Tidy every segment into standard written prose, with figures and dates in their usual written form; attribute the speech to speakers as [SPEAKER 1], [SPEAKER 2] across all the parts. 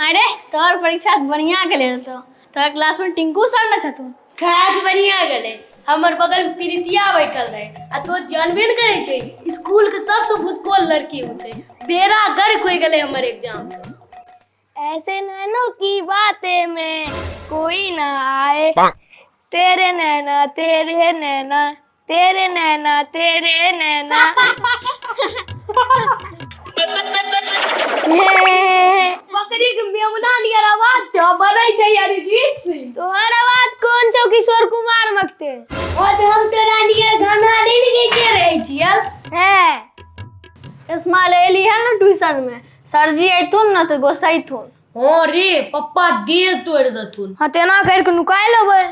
[SPEAKER 1] अरे तोहर परीक्षा बढ़िया गेले तो तोहर क्लास में टिंकू सर न छथुन
[SPEAKER 2] खास बढ़िया गेले। हमर बगल में प्रीतिया बैठल रहे आ तो जानबे न करे छे स्कूल के सबसे भुसकोल लड़की हो छे। बेड़ा गर्क हो गेले हमर एग्जाम।
[SPEAKER 1] ऐसे नैनों की बातें में कोई ना आए, तेरे नैना तेरे नैना तेरे नैना तेरे नैना।
[SPEAKER 2] बकरी के मेमना नियर आवाज छ बनै छै यार गीत से।
[SPEAKER 1] तोहर आवाज कौन छौ किशोर कुमार मगते?
[SPEAKER 2] और हम तोरा नियर गाना नहीं लिखे रहे छियै।
[SPEAKER 1] है इस्माइल एली है ना ट्यूशन में, सर जी अइथुन न तो गोसैथुन।
[SPEAKER 2] हां रे पप्पा देह तोड़ दथुन।
[SPEAKER 1] हां तेना कर के नुकाय लेबै।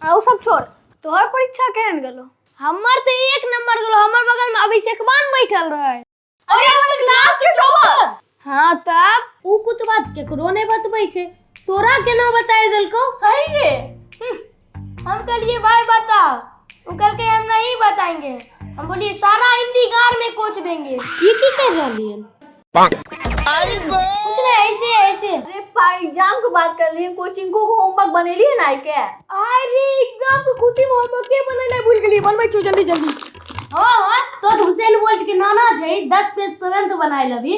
[SPEAKER 1] आ उ सब छोड़, तोहर परीक्षा केहन गेलो? हमर तो 1 नंबर गेलो। हमर बगल में अभिषेकवान बैठल रहे।
[SPEAKER 2] अरे हमर क्लास के टॉपर।
[SPEAKER 1] हां तब
[SPEAKER 2] उ कुछ बात केकरो नहीं बतबै छै, तोरा केना बताय देलको?
[SPEAKER 1] सही है। हम कहलिए भाई बताओ, वो कल के हम नहीं बताएंगे। हम बोलिए सारा हिंदी गार में कोच देंगे।
[SPEAKER 2] ये की कर रहलियन?
[SPEAKER 1] कुछ नहीं, ऐसे ऐसे।
[SPEAKER 2] अरे भाई एग्जाम की बात कर रही है, कोचिंग को होमवर्क बनेली है ना क्या?
[SPEAKER 1] अरे एग्जाम के खुशी में होमवर्क के बनले भूल गेली। बनबै छु जल्दी जल्दी।
[SPEAKER 2] हां तो हुसैन बोल्ट के नाना छै 10 पेज तुरंत बनाय लेबी।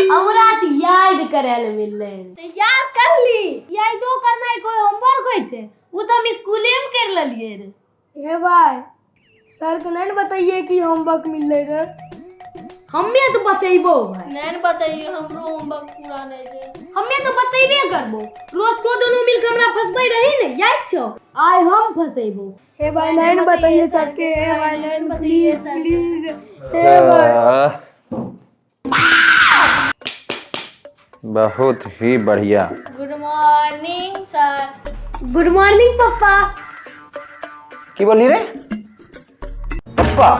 [SPEAKER 2] हमरा त याद करे ले मिलले। तो याद कर ली। यादो करना कोई होमवर्क होय छै, उ तो हम स्कूले में कर लेलिए रे।
[SPEAKER 1] हे भाई सर के नहीं बताइए कि होमवर्क मिलले रे।
[SPEAKER 2] हम्मे तो बतेबो भाई।
[SPEAKER 1] नहीं बताइए, हमरो होमवर्क पूरा नहीं छै।
[SPEAKER 2] हम्मे तो बतेबे करबो। रोज तो दोनों मिलके हमरा फसबै रही ने, याद छौ? आइ हम फसेबो।
[SPEAKER 1] हे भाई नहीं बताइए सर के। हे भाई नहीं बताइए सर प्लीज। हे भाई
[SPEAKER 3] बहुत ही बढ़िया।
[SPEAKER 2] Good morning sir. Good morning पापा।
[SPEAKER 3] की बोली रे? पप्पा?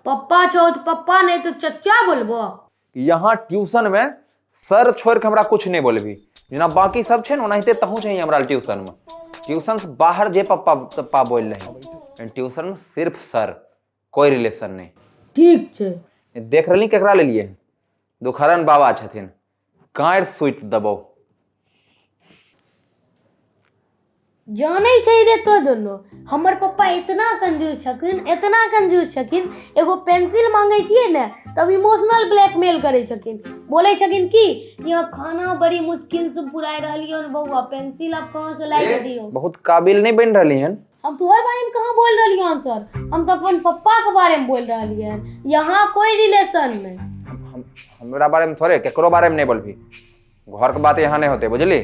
[SPEAKER 2] पप्पा छो तो पप्पा नहीं तो चचा बोलबो।
[SPEAKER 3] यहाँ ट्यूशन में सर छोड़ के हमरा कुछ नहीं बोलबी। जना बाकी सब छे ना ओनाहिते तहू चाहिए हमरा ट्यूशन में। ट्यूशन से बाहर जे पप्पा पप्पा बोल रहे, ट्यूशन में सिर्फ सर, कोई रिलेशन नहीं।
[SPEAKER 2] ठीक छे।
[SPEAKER 3] देख रही केकरा ले लिए? दुखरन बाबा छथिन, कांड सुइत दबो।
[SPEAKER 2] जाने छै रे तो दोनों हमर पप्पा इतना कंजूस छकिन, एगो पेंसिल मांगे छिए ने तब इमोशनल ब्लैकमेल करे छकिन। बोले छकिन कि यह खाना बड़ी मुश्किल से पुराय रहलियो न बउआ, पेंसिल अब कहां से ला के दियो।
[SPEAKER 3] बहुत काबिल नहीं बन रही हैं।
[SPEAKER 2] हम तोहर बारे में कहां बोल रहलियो हन सर? हम तो अपन पप्पा के बारे में बोल रहलिए हन। यहाँ कोई रिलेशन नहीं।
[SPEAKER 3] हमरा बारे में थोड़े, केकरो बारे में नहीं बोलबी। घर के बात यहाँ नहीं होते, बुझली?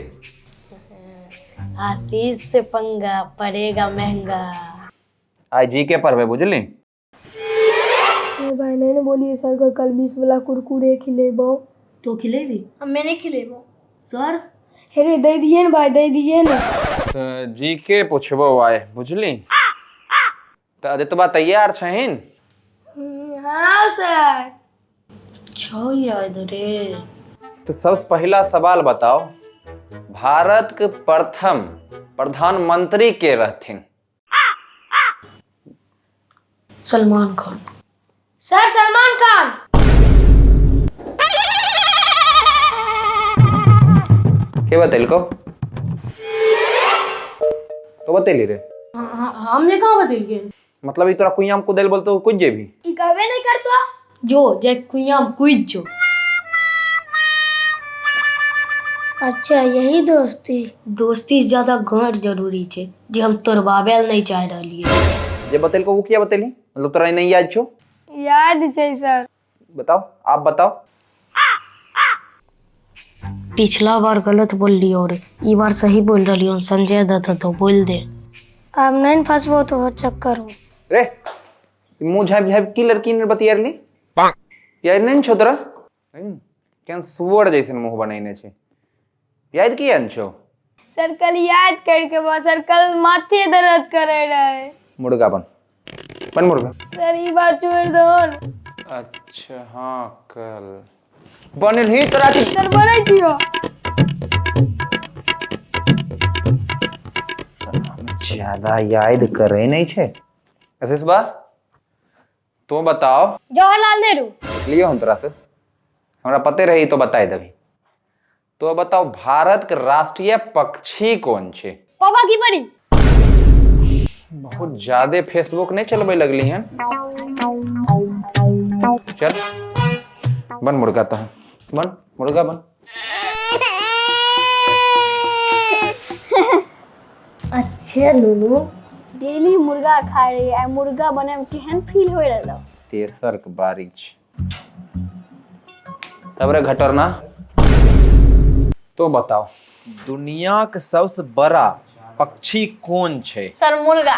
[SPEAKER 2] आशीष से पंगा पड़ेगा महंगा।
[SPEAKER 3] आज जी के पढ़बे, बुझली?
[SPEAKER 1] भाई नहीं बोलिए सर को कल 20 वाला कुरकुरे खिलेबो।
[SPEAKER 2] तो खिलेबी?
[SPEAKER 1] हमें नहीं खिलेबो
[SPEAKER 2] सर।
[SPEAKER 1] हेरे दे दिए न भाई, दे दिए न।
[SPEAKER 3] तो जी के पूछबो आए, बुझली? तो अदितबा तैयार छहिन?
[SPEAKER 1] हाँ सर।
[SPEAKER 2] छो याद रे।
[SPEAKER 3] तो सबसे पहला सवाल बताओ, भारत के प्रथम प्रधानमंत्री के रहथिन?
[SPEAKER 2] सलमान खान।
[SPEAKER 1] सर सलमान खान।
[SPEAKER 3] के बतैल को? तो बतैली रे।
[SPEAKER 2] हमने कहाँ बतैलिए?
[SPEAKER 3] मतलब ई तोरा कुइयाम कुदेल बोलते हो कुछ जेबी?
[SPEAKER 1] ई कहबे नहीं करतो।
[SPEAKER 2] जो जे कुइयाम कुइज जो।
[SPEAKER 1] अच्छा यही दोस्ती
[SPEAKER 2] से ज्यादा गांठ जरूरी छे, जे हम तोड़वाबे नहीं चाह रहलिए।
[SPEAKER 3] जे बतैल को वो किया बतैली? मतलब तोरा नहीं याद छो?
[SPEAKER 1] याद छै सर।
[SPEAKER 3] बताओ, आप बताओ।
[SPEAKER 2] पिछला बार गलत बोल लियो और ई बार सही बोल रही। संजय दत्त तो बोल दे।
[SPEAKER 1] अब नहीं फंसबो तो चक्कर हो
[SPEAKER 3] रे मुंह झाप झाप की लड़की ने बतियारली? याद नहीं छो तोरा? केन सुअर जैसन मुंह बनैने छे। याद किया न छो?
[SPEAKER 1] सर कल याद करके बा सर, कल माथे दर्द करे रहे।
[SPEAKER 3] मुर्गा बन मुर्गा।
[SPEAKER 1] सर ई बार छोड़ दो।
[SPEAKER 3] अच्छा हाँ कल बनल ही तोरा की
[SPEAKER 1] सर बनै छियो।
[SPEAKER 3] ज्यादा याद करे नहीं छे। ऐसे इस बार तो बताओ।
[SPEAKER 1] जवाहरलाल नेहरू।
[SPEAKER 3] लियो हम तोरा से हमरा पते रही तो बताए देवी। तो बताओ भारत के राष्ट्रीय पक्षी कौन छे?
[SPEAKER 1] पापा की परी।
[SPEAKER 3] बहुत ज्यादा फेसबुक नहीं चलबे लगली हैं। चल बन मुर्गा, तो बन मुर्गा बन।
[SPEAKER 2] अच्छा नुनू,
[SPEAKER 1] डेली मुर्गा खा रही है, मुर्गा बने में केहन फील हो रहा?
[SPEAKER 3] तेसर के बारी छे। तब रे घटरना, तो बताओ दुनिया के सबसे बड़ा पक्षी कौन छे?
[SPEAKER 1] सर मुर्गा।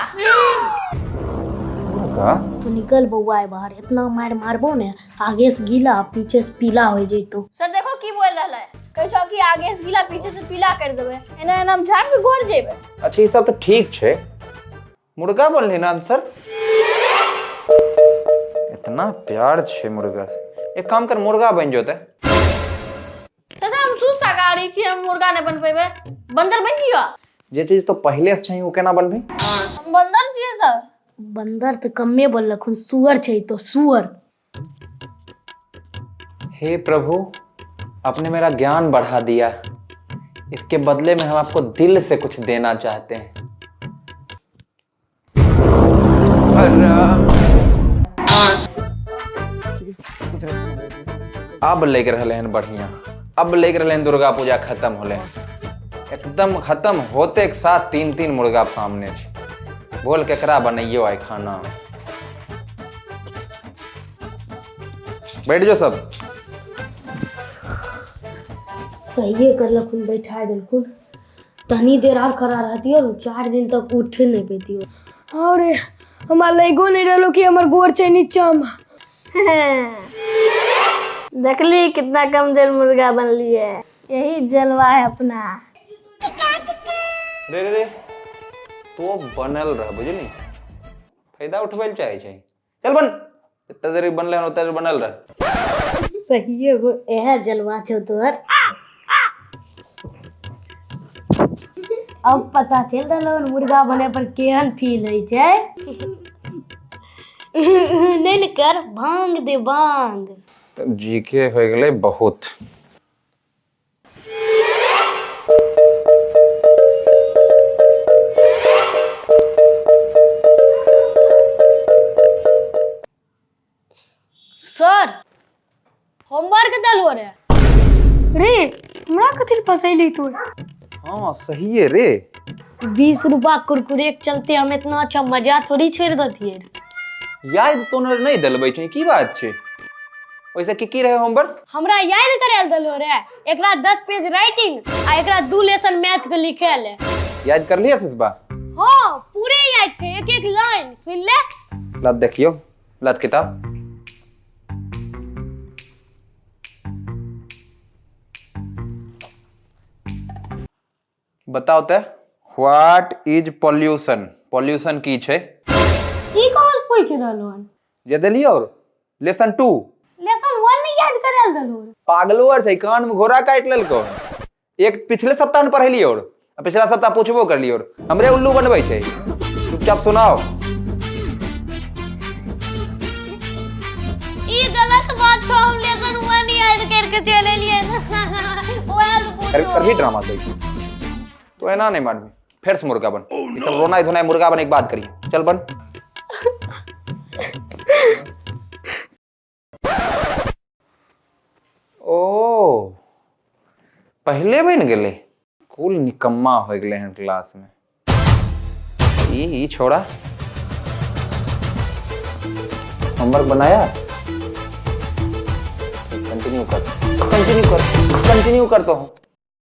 [SPEAKER 3] मुर्गा?
[SPEAKER 2] तू निकल बउआ है बाहर। इतना मार मारबो ने, आगे से गीला पीछे से पीला हो जइतो।
[SPEAKER 1] सर देखो की बोल रहा है, कह छो कि आगे से गीला पीछे से पीला कर देबे, एना एना हम झाड़ के गोर जेबे।
[SPEAKER 3] अच्छा ये सब तो ठीक छे, मुर्गा बोलली ना आंसर। इतना प्यार छे मुर्गा से, एक काम कर मुर्गा बन जोते।
[SPEAKER 1] तथा हम शुद्ध शाकाहारी छी, हम मुर्गा नहीं बन पेबे, बंदर बन जियो।
[SPEAKER 3] जे चीज तो पहले से चाहिए वो केना बनबी?
[SPEAKER 1] हम बंदर छिए सर।
[SPEAKER 2] बंदर तो कम्मे बोललखुन, सुअर छै तो सुअर।
[SPEAKER 3] हे प्रभु, आपने मेरा ज्ञान बढ़ा दिया, इसके बदले में हम आपको दिल से कुछ देना चाहते हैं। अब लेके रहले हैं बढ़िया, अब लेके रहले हैं दुर्गा पूजा खत्म होले, एकदम खत्म होते एक साथ 3-3 मुर्गा सामने छे। बोल केकरा बनैयो आइ खाना। बैठ जो सब।
[SPEAKER 2] सही करलखुन, बैठा देलखुन। तनी देर और खड़ा रहतियो न, 4 दिन तक उठ नहीं पेतियो।
[SPEAKER 1] अरे हमार लइगो नहीं रहलो कि हमर गोर छै नीचा में। देखली कितना कम देर मुर्गा बनली है, यही जलवा है अपना।
[SPEAKER 3] रे रे रे, तो बनल रह बुझली, फायदा उठबै चाहे छै। चल बन, इतना देर बनले उतना देर बनल रह।
[SPEAKER 2] सही है वो, एह जलवा छो तोहर। अब पता चल दलो मुर्गा बने पर केहन फील होई छै। नहीं न कर, भांग दे भांग।
[SPEAKER 3] जीके हो गए बहुत।
[SPEAKER 1] सर होमवर्क दल हो रे। रे हमरा कथि फसैली तू?
[SPEAKER 3] हाँ सही है रे।
[SPEAKER 2] 20 रुपया कुरकुरे के चलते हम इतना अच्छा मजा थोड़ी छोड़ देतिए।
[SPEAKER 3] याद तो नहीं दलबै छै, की बात छै? वैसे की रहे होमवर्क?
[SPEAKER 2] हमरा याद करे दलो रे, एकरा 10 पेज राइटिंग आ एकरा 2 लेसन मैथ के लिखे ले।
[SPEAKER 3] याद कर लिया सिस्बा?
[SPEAKER 2] हां पूरे याद छे, एक एक लाइन सुन ले।
[SPEAKER 3] लत देखियो, लत किताब। बताओ ते, व्हाट इज पॉल्यूशन? पॉल्यूशन की छे?
[SPEAKER 2] ई कॉल पूछ रहलो हन
[SPEAKER 3] जे देलियो लेसन 2।
[SPEAKER 2] लेसन 1 नहीं याद करे दलो।
[SPEAKER 3] पागलोर छै, कान में घोड़ा काट लेलको। एक पिछले सप्ताह में पढ़लियो और पिछला सप्ताह पूछबो कर लियो, हमरे उल्लू बनबै छै। चुपचाप सुनाओ।
[SPEAKER 1] ई गलत बात छो, हम लेसन 1 याद करके चले लिए।
[SPEAKER 3] करही ड्रामा देख तो एना नहीं मानबी। फिर से मुर्गा बन, ये सब रोना धोना मुर्गा बन। एक बात करिए, चल बन। ओ पहले बन गेले, कुल निकम्मा हो गए हैं क्लास में। ई छोड़ा होमवर्क बनाया? कंटिन्यू कर, कंटिन्यू कर, कंटिन्यू करता हूँ।